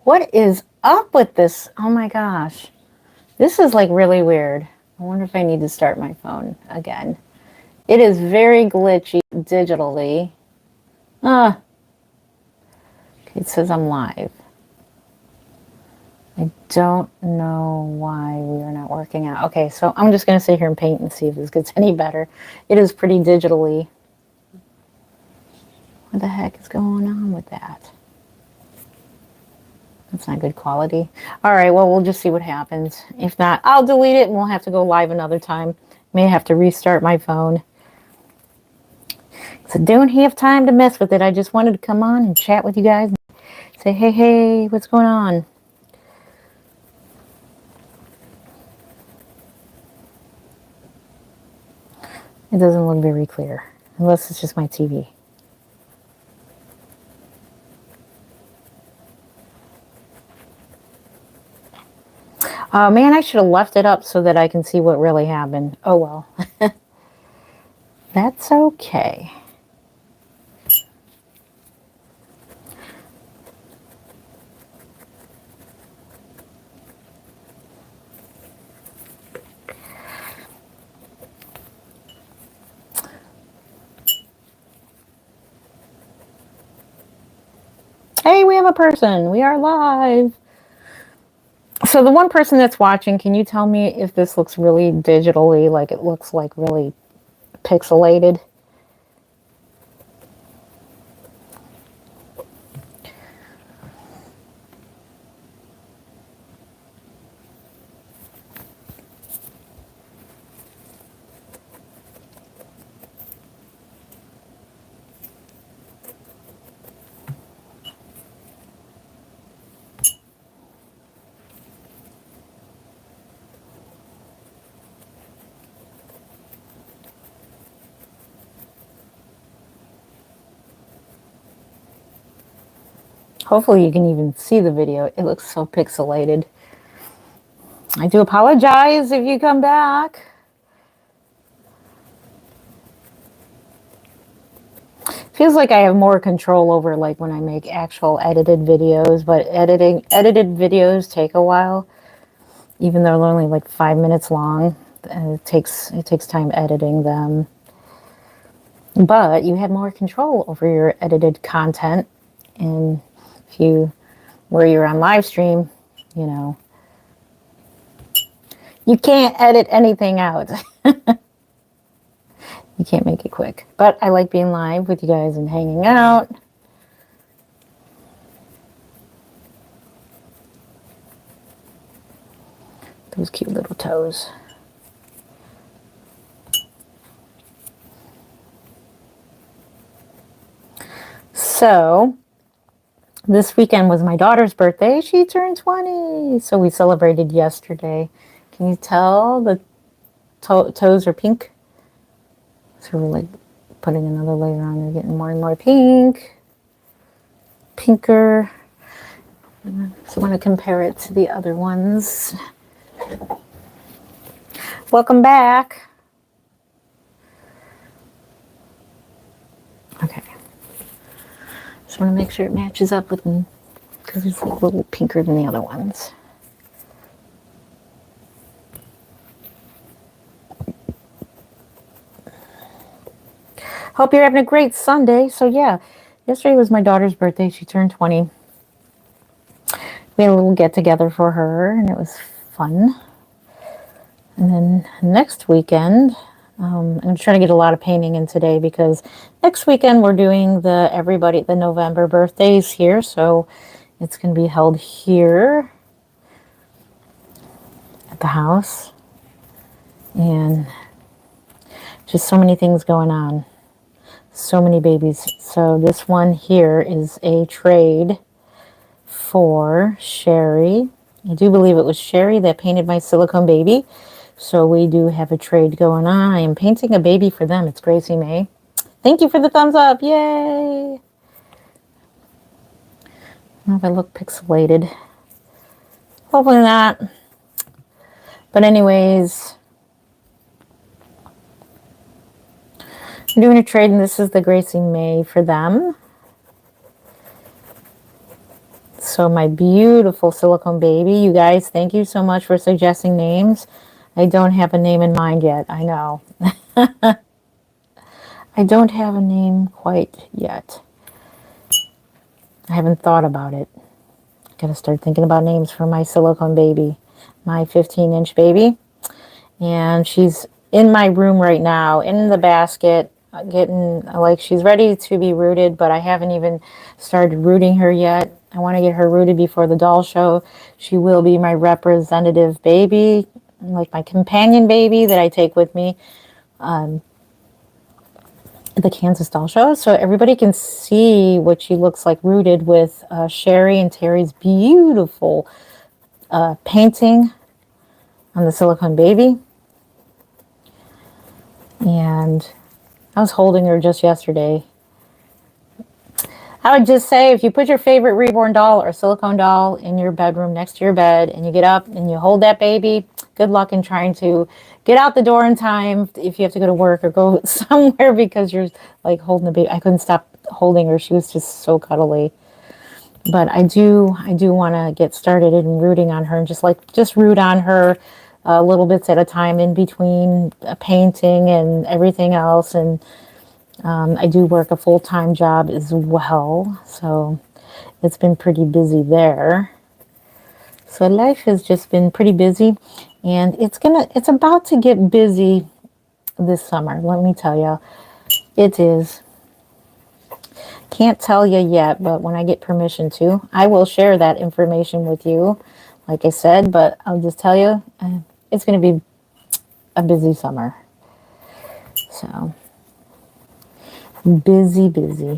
What is up with this? Oh my gosh. This is like really weird. I wonder if I need to start my phone again. It is very glitchy digitally. Ah, okay, it says I'm live. I don't know why we are not working out. Okay, so I'm just going to sit here and paint and see if this gets any better. It is pretty digitally. What the heck is going on with that? That's not good quality. All right, well, we'll just see what happens. If not, I'll delete it and we'll have to go live another time. May have to restart my phone. So don't have time to mess with it. I just wanted to come on and chat with you guys and say, hey, what's going on? It doesn't look very clear, unless it's just my TV. Man, I should have left it up so that I can see what really happened. Oh well. That's okay. Hey, we have a person. We are live. So the one person that's watching, can you tell me if this looks really digitally, like it looks like really pixelated? Hopefully you can even see the video. It looks so pixelated. I do apologize if you come back. Feels like I have more control over like when I make actual edited videos, but edited videos take a while, even though they're only like 5 minutes long. And it takes time editing them. But you have more control over your edited content, and if you where you're on live stream, you know, you can't edit anything out. You can't make it quick. But I like being live with you guys and hanging out. Those cute little toes. So, this weekend was my daughter's birthday. She turned 20. So we celebrated yesterday. Can you tell the toes are pink? So we're like putting another layer on. They're getting more and more pink. Pinker. So I want to compare it to the other ones. Welcome back. Okay. Just want to make sure it matches up with them because it's like a little pinker than the other ones. Hope you're having a great Sunday. So yeah, yesterday was my daughter's birthday. She turned 20. We had a little get together for her and it was fun. And then next weekend, I'm trying to get a lot of painting in today because next weekend we're doing the November birthdays here. So it's going to be held here at the house. And just so many things going on. So many babies. So this one here is a trade for Sherry. I do believe it was Sherry that painted my silicone baby. So we do have a trade going on. I am painting a baby for them. It's Gracie May. Thank you for the thumbs up. Yay! I don't know if I look pixelated. Hopefully not. But anyways, I'm doing a trade and this is the Gracie May for them. So my beautiful silicone baby, you guys, thank you so much for suggesting names. I don't have a name in mind yet. I know. I don't have a name quite yet. I haven't thought about it. Gotta start thinking about names for my silicone baby, my 15-inch baby. And she's in my room right now, in the basket, getting, like, she's ready to be rooted, but I haven't even started rooting her yet. I want to get her rooted before the doll show. She will be my representative baby, like my companion baby that I take with me at the Kansas doll show, so everybody can see what she looks like rooted with Sherry and Terry's beautiful painting on the silicone baby. And I was holding her just yesterday. I would just say, if you put your favorite reborn doll or silicone doll in your bedroom next to your bed and you get up and you hold that baby, good luck in trying to get out the door in time if you have to go to work or go somewhere because you're like holding the baby. I couldn't stop holding her. She was just so cuddly. But I do want to get started in rooting on her and just root on her little bits at a time in between painting and everything else. And I do work a full-time job as well, so it's been pretty busy there. So life has just been pretty busy, and it's about to get busy this summer. Let me tell you, it is. Can't tell you yet, but when I get permission to, I will share that information with you, like I said, but I'll just tell you, it's going to be a busy summer. So busy,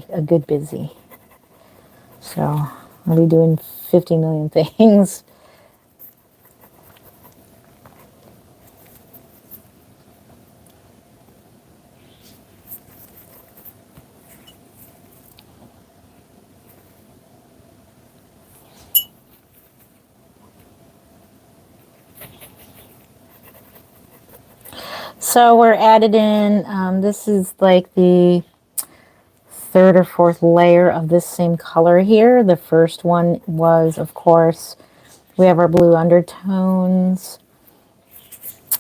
a good busy. So I'll be doing 50 million things. So we're added in, this is like the third or fourth layer of this same color here. The first one was, of course, we have our blue undertones.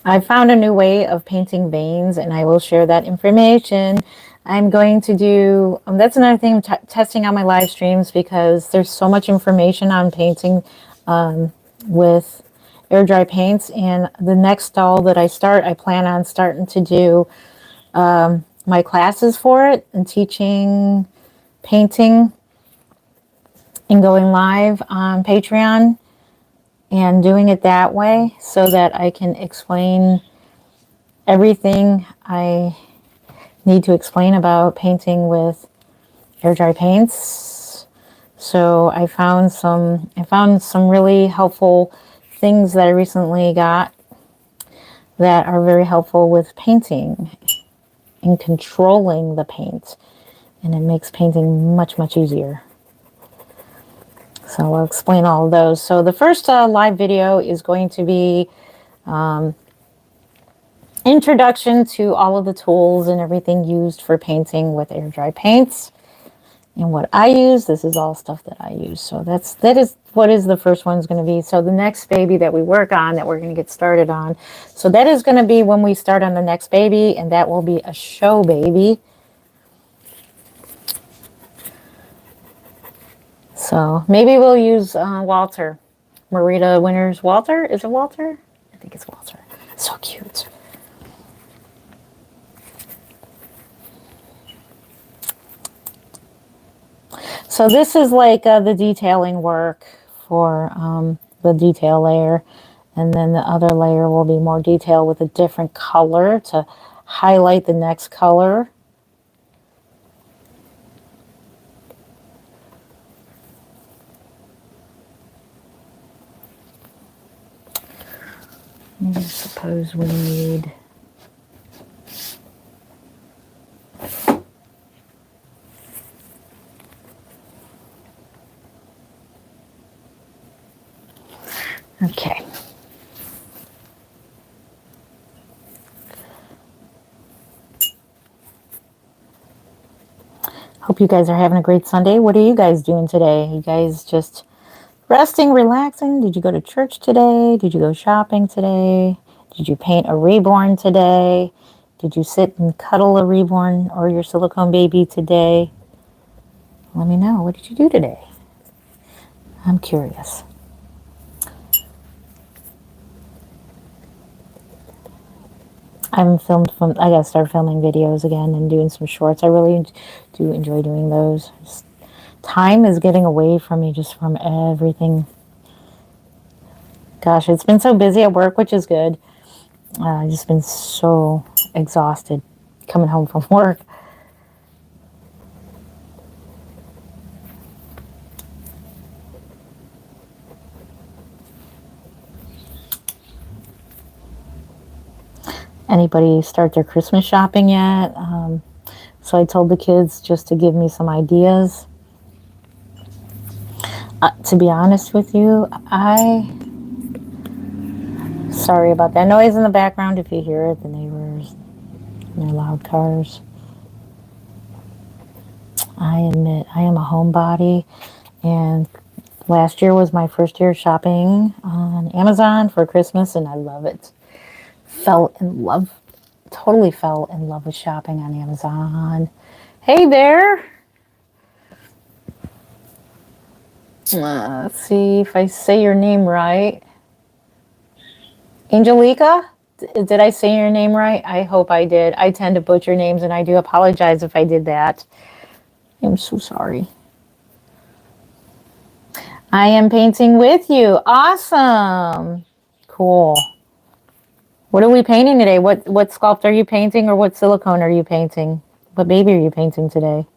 I found a new way of painting veins, and I will share that information. I'm going to do, that's another thing I'm testing on my live streams, because there's so much information on painting with air dry paints. And the next doll that I start, I plan on starting to do my classes for it and teaching painting and going live on Patreon and doing it that way so that I can explain everything I need to explain about painting with air dry paints. So I found some really helpful things that I recently got that are very helpful with painting and controlling the paint, and it makes painting much easier. So I'll explain all of those. So the first live video is going to be introduction to all of the tools and everything used for painting with air dry paints and what I use. This is all stuff that I use. So that is what is the first one's going to be. So the next baby that we work on, that we're going to get started on, so that is going to be when we start on the next baby, and that will be a show baby. So maybe we'll use Walter. Marita Winters Walter. Is it Walter? I think it's Walter. So cute. So this is like the detailing work for the detail layer. And then the other layer will be more detail with a different color to highlight the next color. I suppose we need okay. Hope you guys are having a great Sunday. What are you guys doing today? You guys just Resting, relaxing. Did you go to church today? Did you go shopping today? Did you paint a reborn today? Did you sit and cuddle a reborn or your silicone baby today? Let me know. What did you do today? I'm curious. I haven't filmed. I gotta start filming videos again and doing some shorts. I really do enjoy doing those. Time is getting away from me just from everything. Gosh, it's been so busy at work, which is good. I've just been so exhausted coming home from work. Anybody start their Christmas shopping yet? So I told the kids just to give me some ideas. To be honest with you, sorry about that noise in the background if you hear it, the neighbors and their loud cars. I admit I am a homebody, and last year was my first year shopping on Amazon for Christmas, and I love it. Totally fell in love with shopping on Amazon. Hey there. Let's see if I say your name right. Angelica? Did I say your name right? I hope I did. I tend to butcher names, and I do apologize if I did that. I'm so sorry. I am painting with you. Awesome. Cool. What are we painting today? What sculpt are you painting, or what silicone are you painting? What baby are you painting today?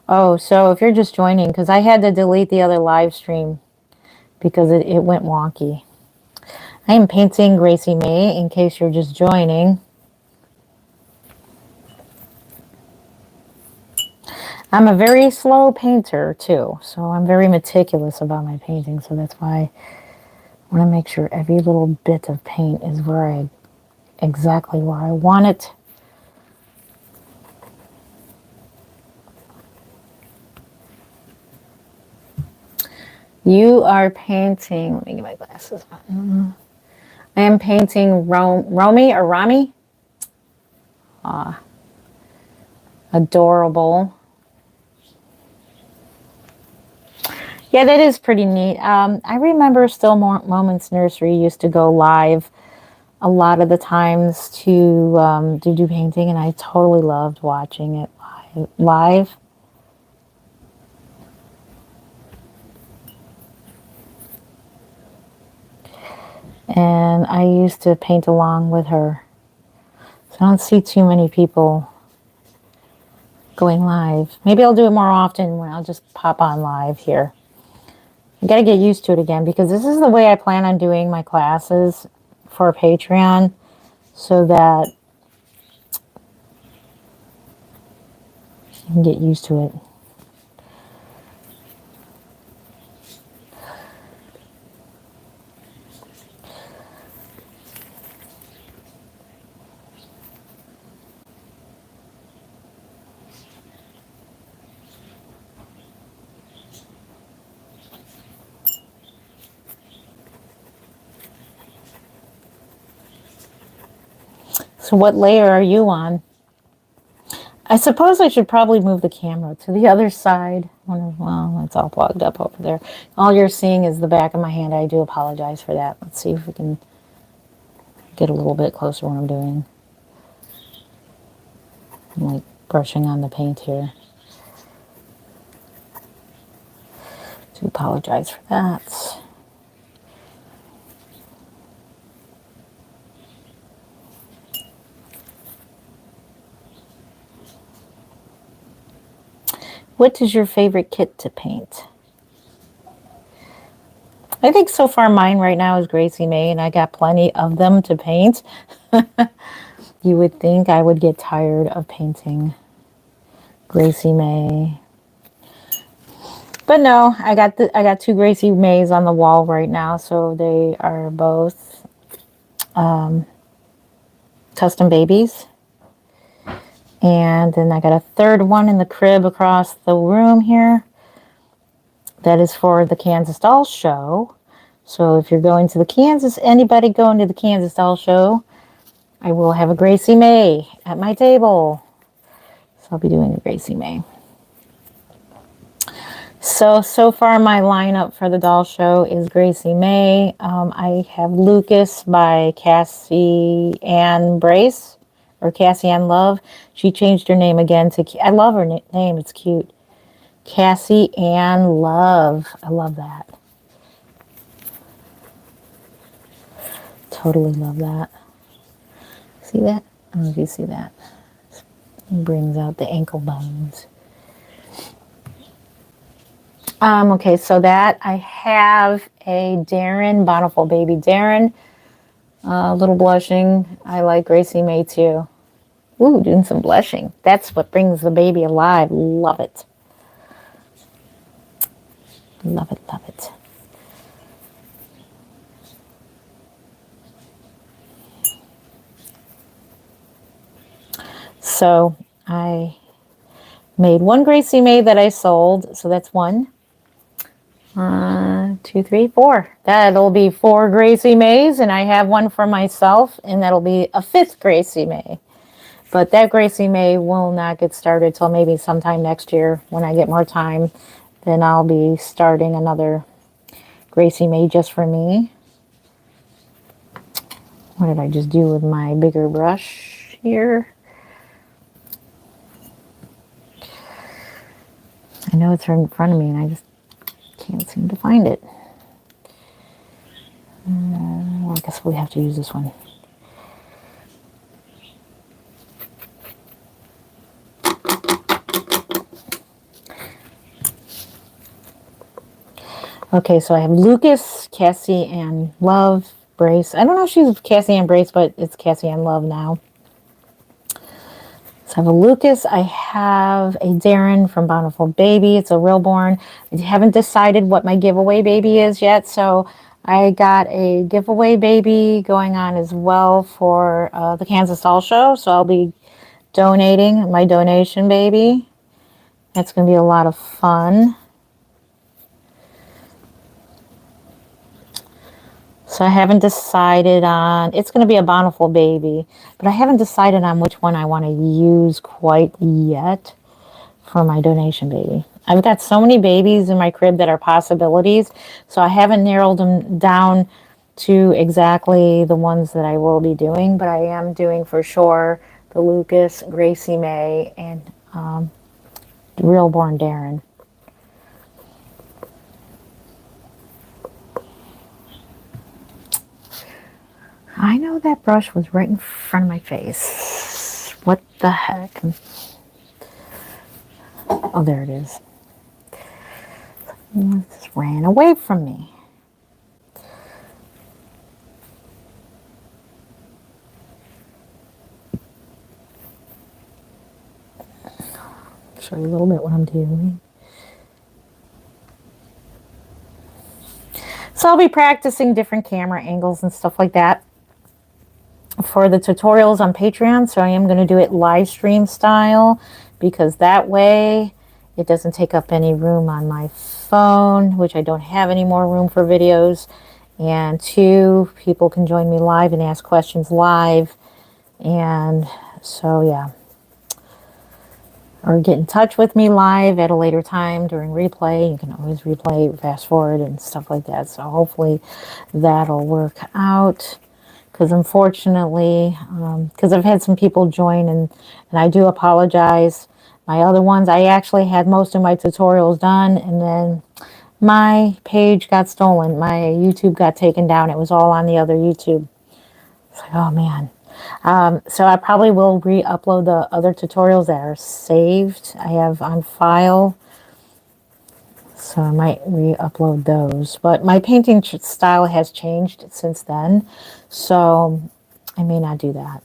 Oh, so if you're just joining, because I had to delete the other live stream because it went wonky. I am painting Gracie May in case you're just joining. I'm a very slow painter too, so I'm very meticulous about my painting, so that's why I want to make sure every little bit of paint is exactly where I want it. You are painting, let me get my glasses on. I am painting Romy or Rami. Adorable. Yeah, that is pretty neat. I remember Still Moments Nursery used to go live a lot of the times to do painting, and I totally loved watching it live. And I used to paint along with her. So I don't see too many people going live. Maybe I'll do it more often when I'll just pop on live here. I got to get used to it again because this is the way I plan on doing my classes for Patreon, so that you can get used to it. So what layer are you on? I suppose I should probably move the camera to the other side. Well, it's all plugged up over there. All you're seeing is the back of my hand. I do apologize for that. Let's see if we can get a little bit closer when I'm doing. I'm like brushing on the paint here. Do apologize for that. What is your favorite kit to paint? I think so far mine right now is Gracie May, and I got plenty of them to paint. You would think I would get tired of painting Gracie May. But no, I got two Gracie Mays on the wall right now, so they are both custom babies. And then I got a third one in the crib across the room here. That is for the Kansas Doll Show. So if you're going to anybody going to the Kansas Doll Show, I will have a Gracie May at my table. So I'll be doing a Gracie May. So far my lineup for the doll show is Gracie May. I have Lucas by Cassie Ann Brace, or Cassie Ann Love. She changed her name again to, I love her name, it's cute. Cassie Ann Love. I love that. Totally love that. See that? I don't know if you see that. It brings out the ankle bones. Okay, so that I have a Darren, Bountiful Baby Darren. A little blushing. I like Gracie May too. Ooh, doing some blushing. That's what brings the baby alive. Love it. Love it, love it. So I made one Gracie May that I sold. So that's one. 2, 3, 4. That'll be 4 Gracie Mays, and I have one for myself, and that'll be a 5th Gracie May. But that Gracie May will not get started till maybe sometime next year when I get more time. Then I'll be starting another Gracie May just for me. What did I just do with my bigger brush here? I know it's right in front of me and I just can't seem to find it. I guess we have to use this one. Okay, so I have Lucas, Cassie Ann Love, Brace. I don't know if she's Cassie Ann Brace, but it's Cassie Ann Love now. So I have a Lucas. I have a Darren from Bountiful Baby. It's a realborn. I haven't decided what my giveaway baby is yet, so I got a giveaway baby going on as well for the Kansas Doll Show. So I'll be donating my donation baby. That's going to be a lot of fun. So I haven't decided on, it's going to be a Bountiful Baby, but I haven't decided on which one I want to use quite yet for my donation baby. I've got so many babies in my crib that are possibilities, so I haven't narrowed them down to exactly the ones that I will be doing, but I am doing for sure the Lucas, Gracie May, and Realborn Darren. I know that brush was right in front of my face. What the heck? Oh, there it is. It just ran away from me. Show you a little bit what I'm doing. So I'll be practicing different camera angles and stuff like that for the tutorials on Patreon. So I am going to do it live stream style because that way it doesn't take up any room on my phone, which I don't have any more room for videos. And 2, people can join me live and ask questions live. And so, yeah. Or get in touch with me live at a later time during replay. You can always replay, fast forward, and stuff like that. So hopefully that'll work out. Because unfortunately, because I've had some people join, and I do apologize. My other ones, I actually had most of my tutorials done, and then my page got stolen. My YouTube got taken down. It was all on the other YouTube. It's like, oh man. So I probably will re-upload the other tutorials that are saved. I have on file. So I might re-upload those. But my painting style has changed since then. So I may not do that.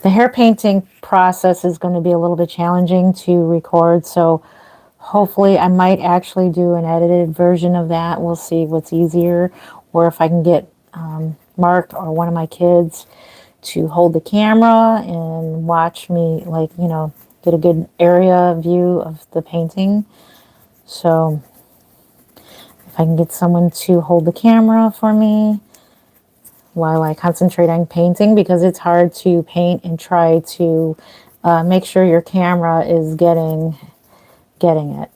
The hair painting process is going to be a little bit challenging to record. So hopefully I might actually do an edited version of that. We'll see what's easier. Or if I can get Mark or one of my kids to hold the camera and watch me, like, you know, get a good area view of the painting. So if I can get someone to hold the camera for me while I concentrate on painting, because it's hard to paint and try to make sure your camera is getting it.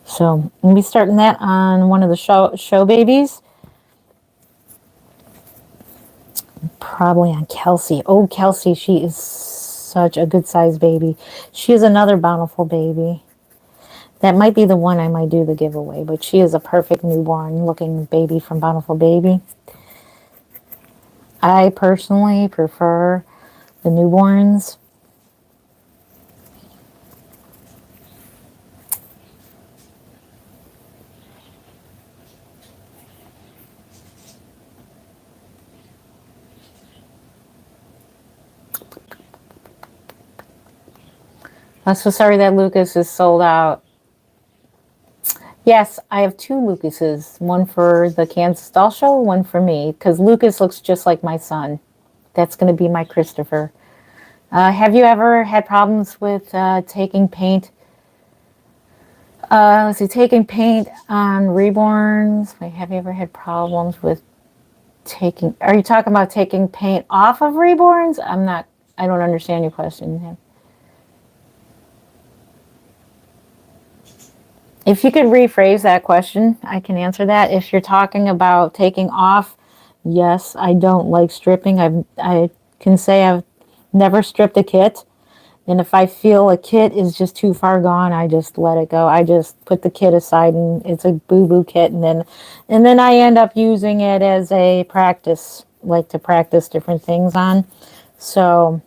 So I'm going to be starting that on one of the show babies. Probably on Kelsey. Oh, Kelsey, she is such a good sized baby. She is another bountiful baby. That might be the one I might do the giveaway, but she is a perfect newborn looking baby from Bountiful Baby. I personally prefer the newborns. I'm so sorry that Lucas is sold out. Yes, I have two Lucases. One for the Kansas Doll Show, one for me. Because Lucas looks just like my son. That's going to be my Christopher. Have you ever had problems with taking paint? Let's see, taking paint on reborns. Wait, have you ever had problems with taking... Are you talking about taking paint off of reborns? I don't understand your question. If you could rephrase that question, I can answer that. If you're talking about taking off, yes, I don't like stripping. I can say I've never stripped a kit. And if I feel a kit is just too far gone, I just let it go. I just put the kit aside and it's a boo-boo kit. And then I end up using it as a practice, like to practice different things on. So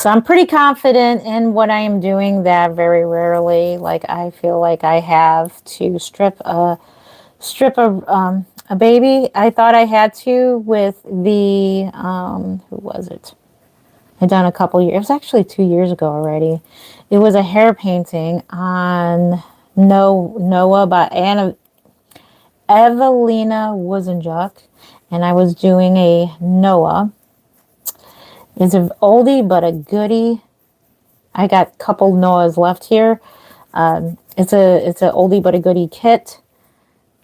I'm pretty confident in what I am doing that very rarely, like I feel like I have to strip a baby. I thought I had to with the, who was it? I'd done a couple years, it was actually 2 years ago already. It was a hair painting on Noah by Evelina Wuzenjuk, and I was doing a Noah. It's an oldie but a goodie. I got a couple Noahs left here. It's a oldie but a goodie kit,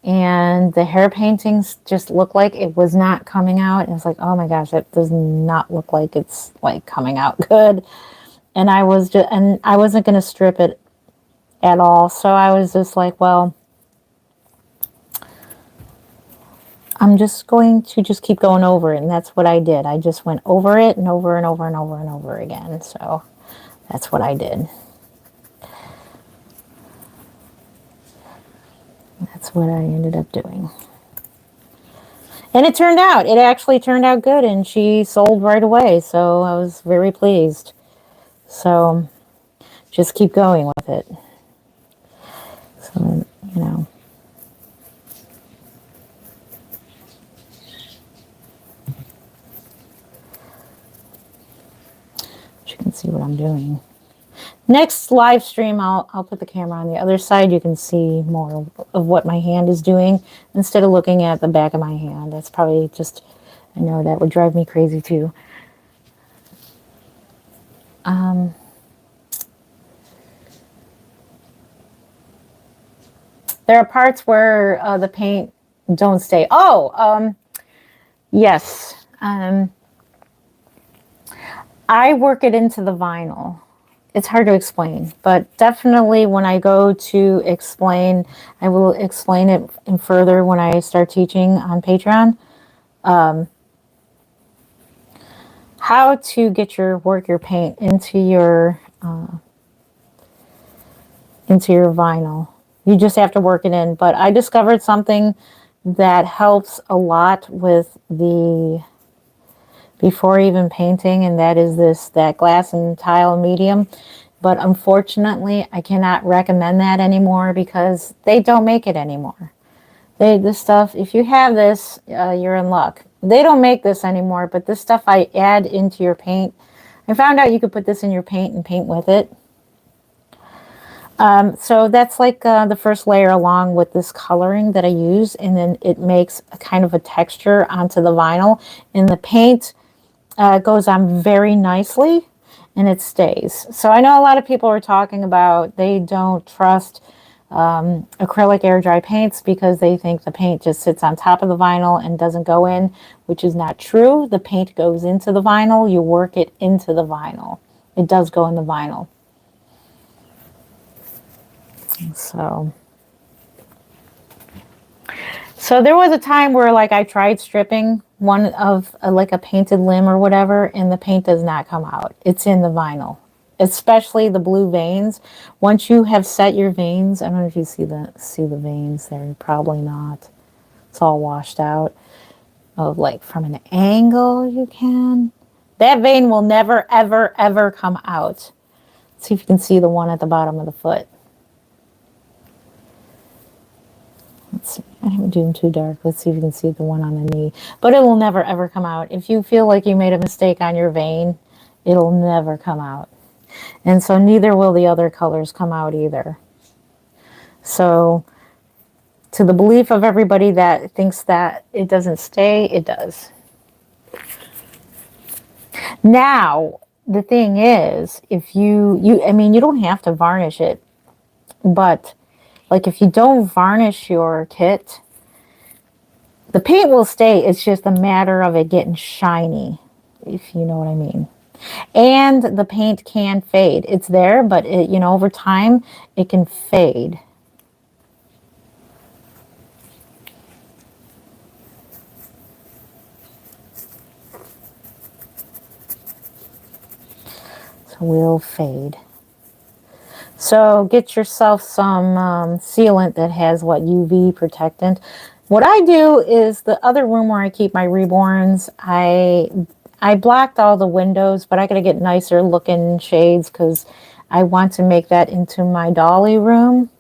and the hair paintings just looked like it was not coming out. It was like, oh my gosh, that does not look like it's like coming out good. And I wasn't going to strip it at all. So I was just like, well, I'm just going to just keep going over it. And that's what I did. I just went over it and over and over and over and over again. So that's what I did. That's what I ended up doing. And it actually turned out good, and she sold right away. So I was very pleased. So just keep going with it. So, you know. You can see what I'm doing. Next live stream, I'll put the camera on the other side. You can see more of what my hand is doing instead of looking at the back of my hand. That's probably just, I know that would drive me crazy too. There are parts where the paint don't stay. Yes. I work it into the vinyl. It's hard to explain, but definitely when I go to explain, I will explain it in further when I start teaching on Patreon. How to get your paint into your vinyl. You just have to work it in. But I discovered something that helps a lot with before even painting, and that is that glass and tile medium. But unfortunately, I cannot recommend that anymore because they don't make it anymore. This stuff, if you have this, you're in luck. They don't make this anymore, but this stuff I add into your paint. I found out you could put this in your paint and paint with it. So that's like the first layer along with this coloring that I use, and then it makes a kind of a texture onto the vinyl, and the paint goes on very nicely, and it stays. So I know a lot of people are talking about they don't trust acrylic air dry paints because they think the paint just sits on top of the vinyl and doesn't go in, which is not true. The paint goes into the vinyl. You work it into the vinyl. It does go in the vinyl. So there was a time where like I tried stripping one of like a painted limb or whatever, and the paint does not come out. It's in the vinyl, especially the blue veins. Once you have set your veins, I don't know if you see the veins there. Probably not. It's all washed out. Oh, like from an angle you can. That vein will never, ever, ever come out. See if you can see the one at the bottom of the foot. Let's see. I haven't do them too dark. Let's see if you can see the one on the knee. But it will never, ever come out. If you feel like you made a mistake on your vein, it'll never come out. And so neither will the other colors come out either. So to the belief of everybody that thinks that it doesn't stay, it does. Now, the thing is, if I mean, you don't have to varnish it, but like if you don't varnish your kit, the paint will stay. It's just a matter of it getting shiny, if you know what I mean. And the paint can fade. It's there, but it, over time, it can fade. So we'll fade. So get yourself some sealant that has UV protectant. What I do is the other room where I keep my reborns, I blocked all the windows, but I got to get nicer looking shades because I want to make that into my dolly room.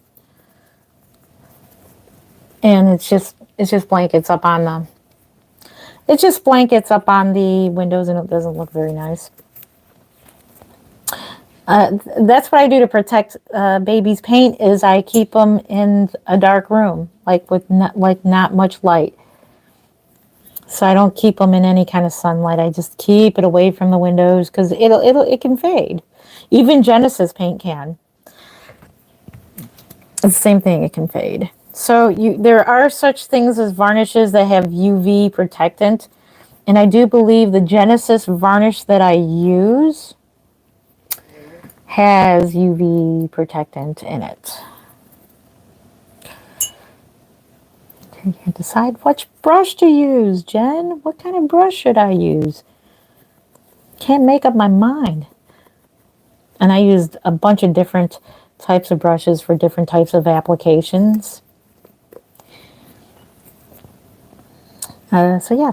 And it's just blankets up on the windows, and it doesn't look very nice. That's what I do to protect baby's paint is I keep them in a dark room, like with not much light. So I don't keep them in any kind of sunlight. I just keep it away from the windows because it can fade. Even Genesis paint can. It's the same thing. It can fade. So there are such things as varnishes that have UV protectant, and I do believe the Genesis varnish that I use has UV protectant in it. You can decide which brush to use, Jen. What kind of brush should I use? Can't make up my mind. And I used a bunch of different types of brushes for different types of applications. So yeah.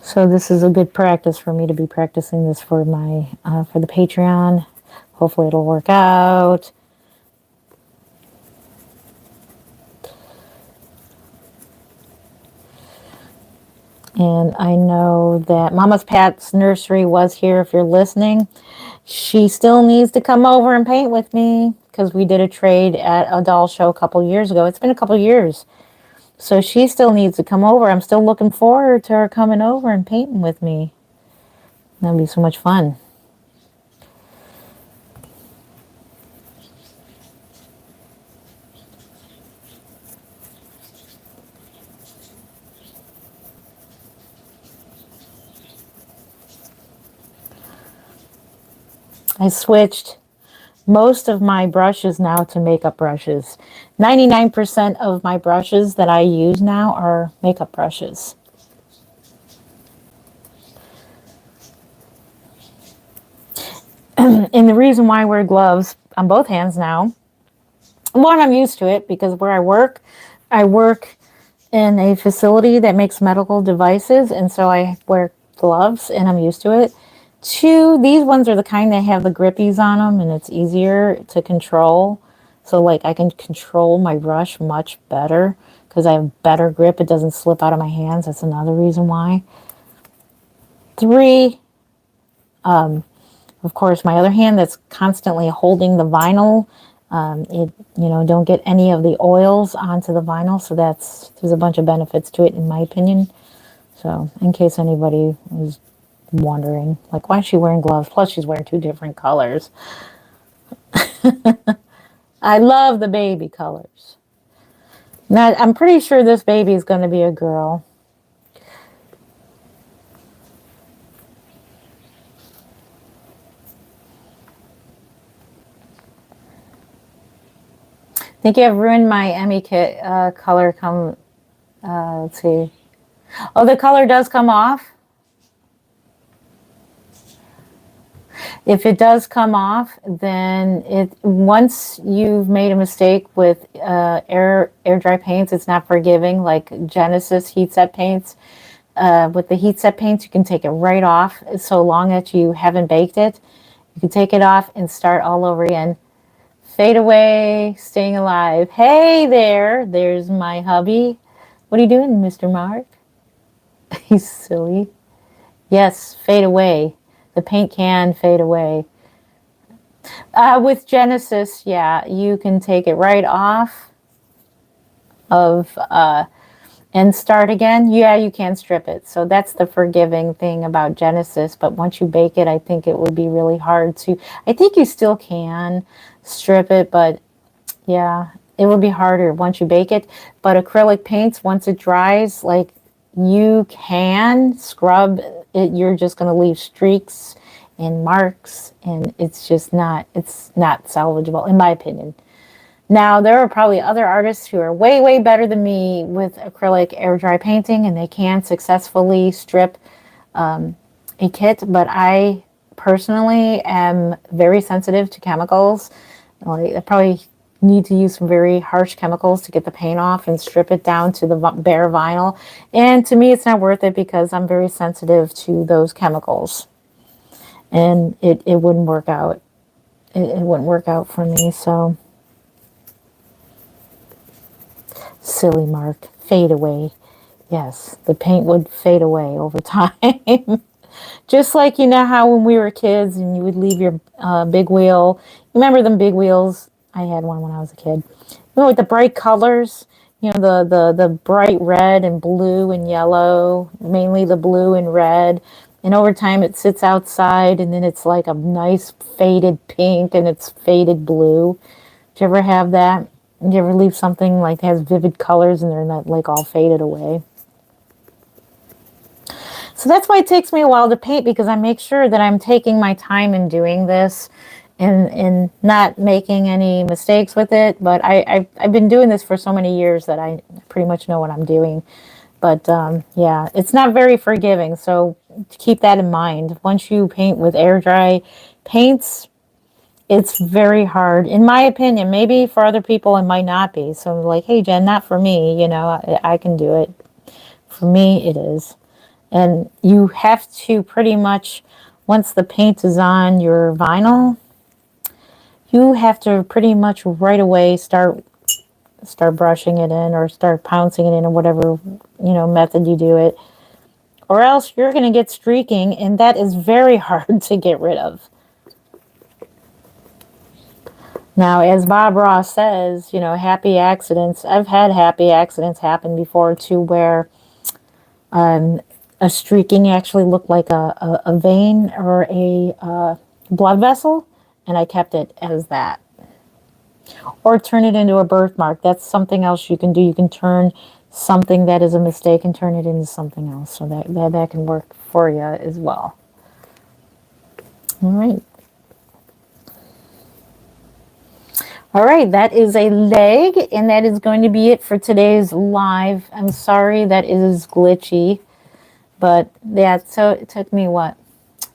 So this is a good practice for me to be practicing this for my for the Patreon. Hopefully it'll work out. And I know that Mama's Pat's Nursery was here. If you're listening, she still needs to come over and paint with me because we did a trade at a doll show a couple years ago. It's been a couple years. So she still needs to come over. I'm still looking forward to her coming over and painting with me. That'd be so much fun. I switched most of my brushes now to makeup brushes. 99% of my brushes that I use now are makeup brushes. And the reason why I wear gloves on both hands now, one, I'm used to it because where I work in a facility that makes medical devices, and so I wear gloves and I'm used to it. Two, these ones are the kind that have the grippies on them and it's easier to control. So like I can control my brush much better because I have better grip. It doesn't slip out of my hands. That's another reason why. Three, of course, my other hand that's constantly holding the vinyl. Don't get any of the oils onto the vinyl. So there's a bunch of benefits to it, in my opinion. So in case anybody was wondering, like, why is she wearing gloves? Plus, she's wearing two different colors. I love the baby colors. Now, I'm pretty sure this baby is going to be a girl. I think you have ruined my Emmy kit color. Let's see. Oh, the color does come off. If it does come off, then once you've made a mistake with air dry paints, it's not forgiving. Like Genesis heat set paints. With the heat set paints, you can take it right off. So long that you haven't baked it, you can take it off and start all over again. Fade away, staying alive. Hey there, there's my hubby. What are you doing, Mr. Mark? He's silly. Yes, fade away. The paint can fade away. With Genesis, yeah, you can take it right off of and start again. Yeah, you can strip it. So that's the forgiving thing about Genesis. But once you bake it, I think it would be really hard to. I think you still can strip it, but yeah, it would be harder once you bake it. But acrylic paints, once it dries, like you can scrub it. You're just going to leave streaks and marks, and it's not salvageable, in my opinion. Now, there are probably other artists who are way, way better than me with acrylic air dry painting, and they can successfully strip a kit, but I personally am very sensitive to chemicals. Like, I probably need to use some very harsh chemicals to get the paint off and strip it down to the bare vinyl. And to me, it's not worth it because I'm very sensitive to those chemicals. And it wouldn't work out. It wouldn't work out for me, so... Silly Mark. Fade away. Yes, the paint would fade away over time. Just like, you know how when we were kids and you would leave your big wheel. Remember them big wheels? I had one when I was a kid. You know, with the bright colors. You know, the bright red and blue and yellow. Mainly the blue and red. And over time it sits outside and then it's like a nice faded pink and it's faded blue. Did you ever have that? Did you ever leave something like has vivid colors and they're not like all faded away? So that's why it takes me a while to paint, because I make sure that I'm taking my time in doing this and not making any mistakes with it. But I've been doing this for so many years that I pretty much know what I'm doing. But yeah, it's not very forgiving. So keep that in mind. Once you paint with air dry paints, it's very hard, in my opinion. Maybe for other people it might not be. So I'm like, hey, Jen, not for me. You know, I can do it. For me, it is. And you have to pretty much, once the paint is on your vinyl, you have to pretty much right away start brushing it in or start pouncing it in, or whatever, method you do it. Or else you're going to get streaking, and that is very hard to get rid of. Now, as Bob Ross says, happy accidents. I've had happy accidents happen before too, where a streaking actually looked like a vein or a blood vessel, and I kept it as that. Or turn it into a birthmark. That's something else you can do. You can turn something that is a mistake and turn it into something else. So that can work for you as well. All right. All right, that is a leg, and that is going to be it for today's live. I'm sorry that it is glitchy, but yeah, so it took me, what,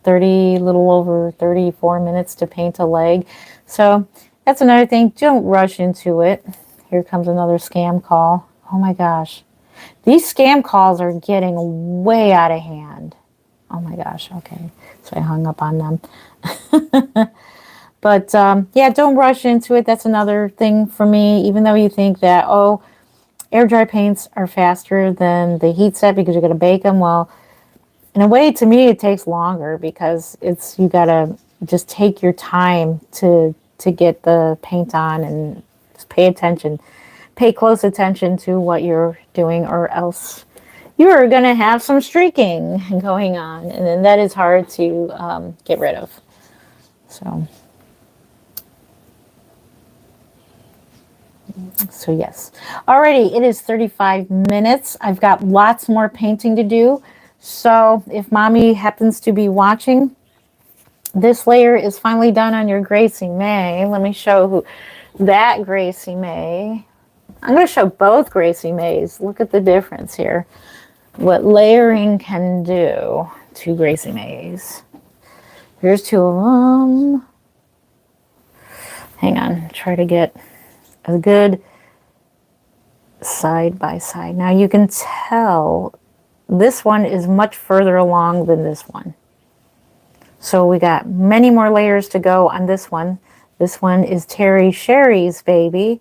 little over 34 minutes to paint a leg. So that's another thing. Don't rush into it. Here comes another scam call. Oh my gosh. These scam calls are getting way out of hand. Oh my gosh, okay. So I hung up on them. But yeah, don't rush into it. That's another thing for me. Even though you think that, oh, air dry paints are faster than the heat set because you're going to bake them. Well, in a way, to me, it takes longer because you got to just take your time to get the paint on, and just pay attention. Pay close attention to what you're doing, or else you are going to have some streaking going on, and then that is hard to get rid of. So yes. Alrighty, it is 35 minutes. I've got lots more painting to do. So if mommy happens to be watching, this layer is finally done on your Gracie May. Let me show who that Gracie May. I'm going to show both Gracie Mays. Look at the difference here. What layering can do to Gracie Mays. Here's two of them. Hang on, try to get a good side by side. Now you can tell this one is much further along than this one. So we got many more layers to go on this one. This one is Terry Sherry's baby.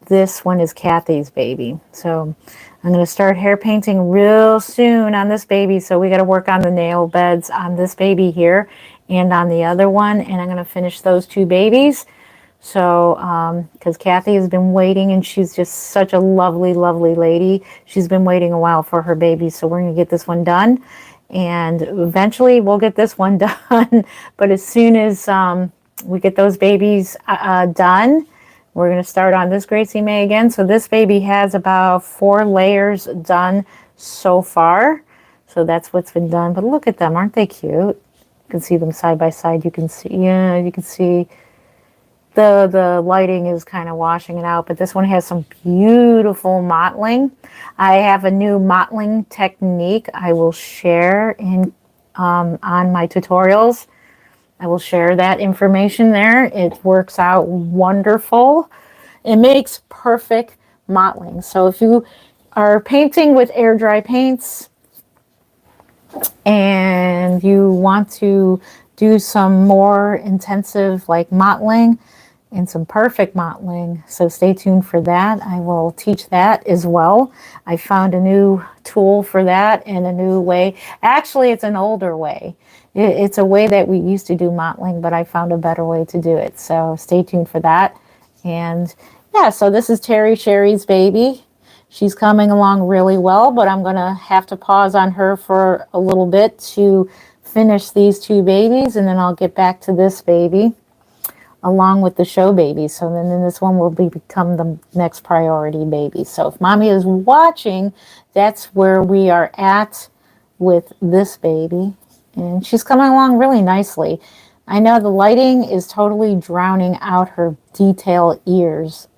This one is Kathy's baby. So I'm going to start hair painting real soon on this baby. So we got to work on the nail beds on this baby here and on the other one. And I'm going to finish those two babies. So, because Kathy has been waiting, and she's just such a lovely, lovely lady. She's been waiting a while for her baby. So we're going to get this one done. And eventually we'll get this one done. But as soon as we get those babies done, we're going to start on this Gracie May again. So this baby has about 4 layers done so far. So that's what's been done. But look at them. Aren't they cute? You can see them side by side. You can see, yeah, you can see the lighting is kind of washing it out. But this one has some beautiful mottling. I have a new mottling technique I will share in on my tutorials. I will share that information there. It works out wonderful. It makes perfect mottling. So if you are painting with air dry paints and you want to do some more intensive like mottling and some perfect mottling, so stay tuned for that. I will teach that as well. I found a new tool for that and a new way. Actually, it's an older way. It's a way that we used to do mottling, but I found a better way to do it. So stay tuned for that. And yeah, so this is Terry Sherry's baby. She's coming along really well, but I'm going to have to pause on her for a little bit to finish these two babies, and then I'll get back to this baby along with the show baby. So then this one will become the next priority baby. So if mommy is watching, that's where we are at with this baby. And she's coming along really nicely. I know the lighting is totally drowning out her detail ears.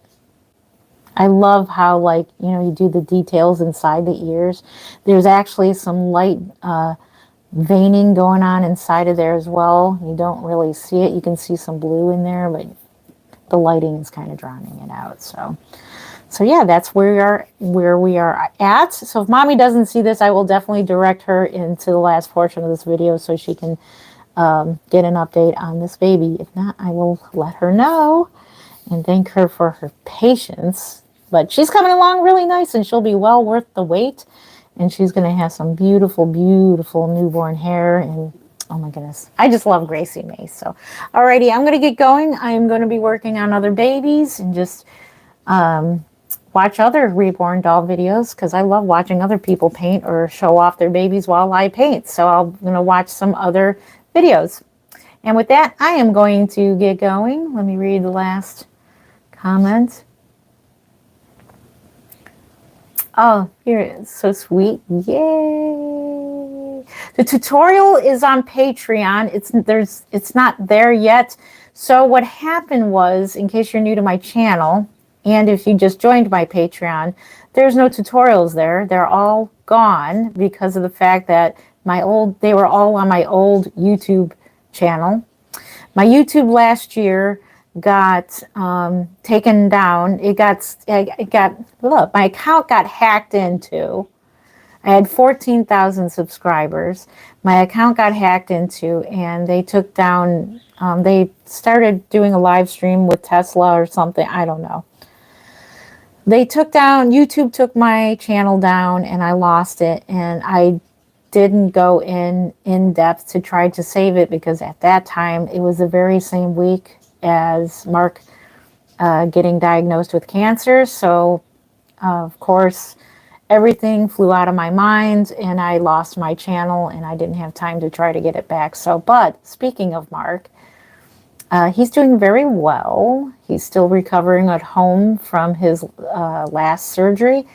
I love how, like, you know, you do the details inside the ears. There's actually some light veining going on inside of there as well. You don't really see it. You can see some blue in there, but the lighting is kind of drowning it out. So yeah, that's where we are at. So if mommy doesn't see this, I will definitely direct her into the last portion of this video so she can get an update on this baby. If not, I will let her know and thank her for her patience. But she's coming along really nice, and she'll be well worth the wait. And she's going to have some beautiful, beautiful newborn hair. And oh my goodness, I just love Gracie May. So alrighty, I'm going to get going. I'm going to be working on other babies and just watch other reborn doll videos, because I love watching other people paint or show off their babies while I paint. So I'm going to watch some other videos. And with that, I am going to get going. Let me read the last comment. Oh, here it is. So sweet. Yay. The tutorial is on Patreon. It's not there yet. So what happened was, in case you're new to my channel, and if you just joined my Patreon, there's no tutorials there. They're all gone because of the fact that they were all on my old YouTube channel. My YouTube last year got taken down. Look, my account got hacked into. I had 14,000 subscribers. My account got hacked into, and they took down, they started doing a live stream with Tesla or something. I don't know. YouTube took my channel down, and I lost it. And I didn't go in depth to try to save it because at that time it was the very same week as Mark getting diagnosed with cancer. So, of course, everything flew out of my mind and I lost my channel and I didn't have time to try to get it back. So, but speaking of Mark, he's doing very well. He's still recovering at home from his last surgery.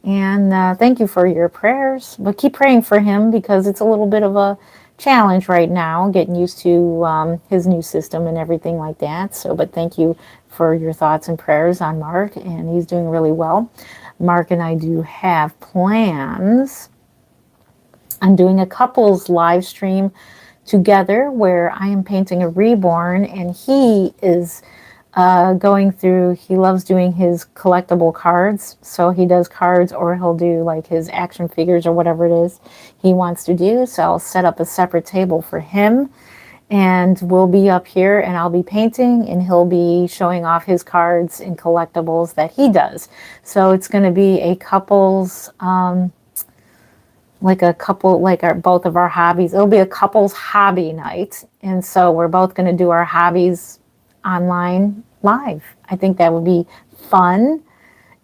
And thank you for your prayers. But keep praying for him because it's a little bit of a challenge right now, getting used to his new system and everything like that. So, but thank you for your thoughts and prayers on Mark, and he's doing really well. Mark and I do have plans on doing a couples live stream together where I am painting a reborn and he is going through, he loves doing his collectible cards. So he does cards or he'll do like his action figures or whatever it is he wants to do. So I'll set up a separate table for him and we'll be up here and I'll be painting and he'll be showing off his cards and collectibles that he does. So it's going to be a couples, like a couple, like both of our hobbies. It'll be a couples hobby night. And so we're both going to do our hobbies online live. I think that would be fun.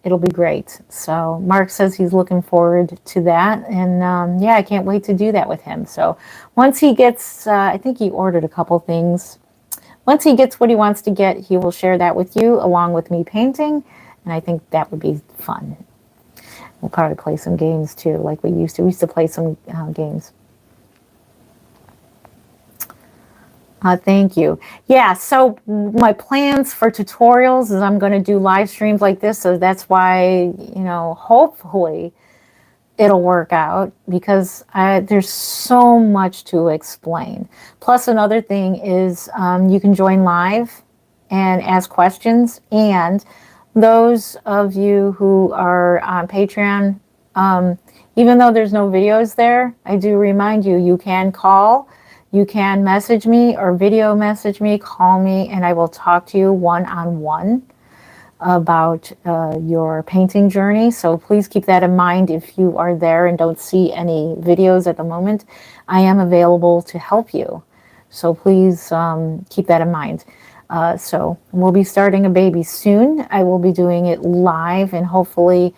It'll be great. So Mark says he's looking forward to that. And yeah, I can't wait to do that with him. So once he gets, I think he ordered a couple things. Once he gets what he wants to get, he will share that with you along with me painting. And I think that would be fun. We'll probably play some games too, like we used to. We used to play some games. Thank you. Yeah, so my plans for tutorials is I'm going to do live streams like this. So that's why, you know, hopefully it'll work out because there's so much to explain. Plus another thing is you can join live and ask questions. And those of you who are on Patreon, even though there's no videos there, I do remind you, you can call. You can message me or video message me, call me, and I will talk to you one-on-one about your painting journey. So please keep that in mind if you are there and don't see any videos at the moment. I am available to help you. So please keep that in mind. So we'll be starting a baby soon. I will be doing it live and hopefully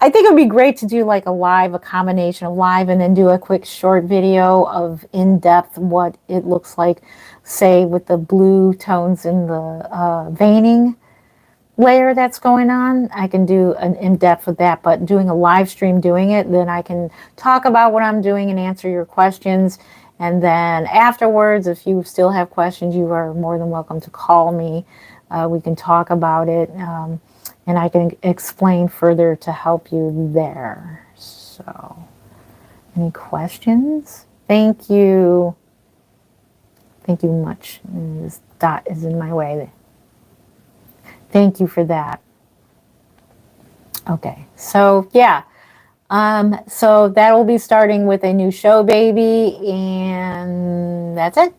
I think it would be great to do like a combination of live and then do a quick short video of in-depth what it looks like, say with the blue tones in the veining layer that's going on. I can do an in-depth with that, but doing a live stream doing it, then I can talk about what I'm doing and answer your questions. And then afterwards, if you still have questions, you are more than welcome to call me. We can talk about it. And I can explain further to help you there. So, any questions? Thank you. Thank you much. And this dot is in my way. Thank you for that. Okay, so yeah. So that will be starting with a new show, baby, and that's it.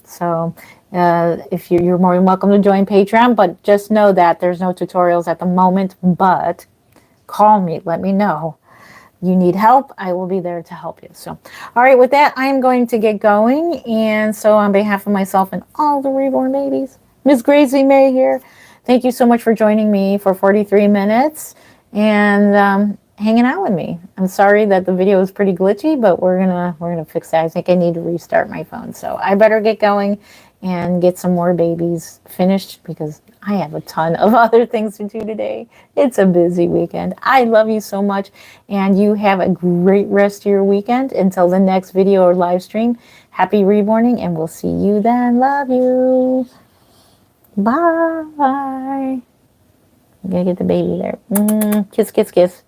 So if you're more than welcome to join Patreon, but just know that there's no tutorials at the moment, but call me, let me know. You need help, I will be there to help you. So, all right, with that, I'm going to get going. And so on behalf of myself and all the reborn babies, Miss Gracie May here, thank you so much for joining me for 43 minutes and hanging out with me. I'm sorry that the video is pretty glitchy, but we're gonna fix that. I think I need to restart my phone. So I better get going and get some more babies finished because I have a ton of other things to do today. It's a busy weekend. I love you so much and you have a great rest of your weekend. Until the next video or live stream, happy reborning and we'll see you then. Love you. Bye. I'm gonna get the baby there. Kiss, kiss, kiss.